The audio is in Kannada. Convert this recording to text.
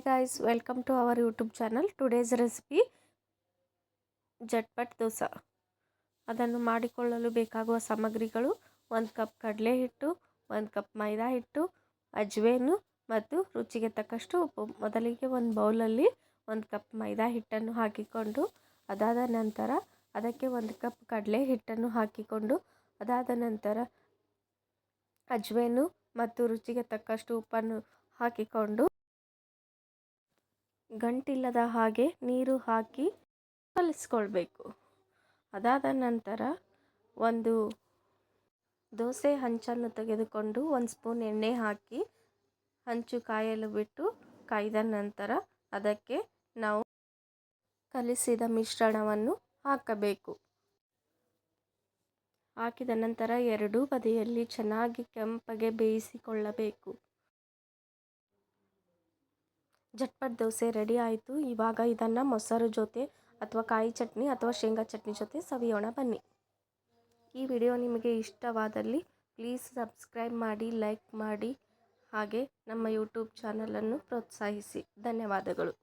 Hi guys, welcome to our YouTube channel. Today's recipe Jatpat dosa. ಅದನ್ನು ಮಾಡಿಕೊಳ್ಳಲು ಬೇಕಾಗುವ ಸಾಮಗ್ರಿಗಳು: 1 ಕಪ್ ಕಡಲೆ ಹಿಟ್ಟು, 1 ಕಪ್ ಮೈದಾ ಹಿಟ್ಟು, ಅಜ್ವೇನು ಮತ್ತು ರುಚಿಗೆ ತಕ್ಕಷ್ಟು ಉಪ್ಪು. ಮೊದಲಿಗೆ ಒಂದು ಬೌಲಲ್ಲಿ 1 ಕಪ್ ಮೈದಾ ಹಿಟ್ಟನ್ನು ಹಾಕಿಕೊಂಡು, ಅದಾದ ನಂತರ ಅದಕ್ಕೆ 1 ಕಪ್ ಕಡಲೆ ಹಿಟ್ಟನ್ನು ಹಾಕಿಕೊಂಡು, ಅದಾದ ನಂತರ ಅಜ್ವೇನು ಮತ್ತು ರುಚಿಗೆ ತಕ್ಕಷ್ಟು ಉಪ್ಪನ್ನು ಹಾಕಿಕೊಂಡು ಗಂಟಿಲ್ಲದ ಹಾಗೆ ನೀರು ಹಾಕಿ ಕಲಿಸ್ಕೊಳ್ಬೇಕು. ಅದಾದ ನಂತರ ಒಂದು ದೋಸೆ ಹಂಚನ್ನು ತೆಗೆದುಕೊಂಡು 1 ಸ್ಪೂನ್ ಎಣ್ಣೆ ಹಾಕಿ ಹಂಚು ಕಾಯಲು ಬಿಟ್ಟು, ಕಾಯ್ದ ನಂತರ ಅದಕ್ಕೆ ನಾವು ಕಲಿಸಿದ ಮಿಶ್ರಣವನ್ನು ಹಾಕಬೇಕು. ಹಾಕಿದ ನಂತರ ಎರಡೂ ಬದಿಯಲ್ಲಿ ಚೆನ್ನಾಗಿ ಕೆಂಪಗೆ ಬೇಯಿಸಿಕೊಳ್ಳಬೇಕು. ಜಟ್ಪಟ್ ದೋಸೆ ರೆಡಿ ಆಯಿತು. ಇವಾಗ ಇದನ್ನು ಮೊಸರು ಜೊತೆ ಅಥವಾ ಕಾಯಿ ಚಟ್ನಿ ಅಥವಾ ಶೇಂಗಾ ಚಟ್ನಿ ಜೊತೆ ಸವಿಯೋಣ ಬನ್ನಿ. ಈ ವಿಡಿಯೋ ನಿಮಗೆ ಇಷ್ಟವಾದಲ್ಲಿ ಪ್ಲೀಸ್ ಸಬ್ಸ್ಕ್ರೈಬ್ ಮಾಡಿ, ಲೈಕ್ ಮಾಡಿ, ಹಾಗೆ ನಮ್ಮ ಯೂಟ್ಯೂಬ್ ಚಾನಲನ್ನು ಪ್ರೋತ್ಸಾಹಿಸಿ. ಧನ್ಯವಾದಗಳು.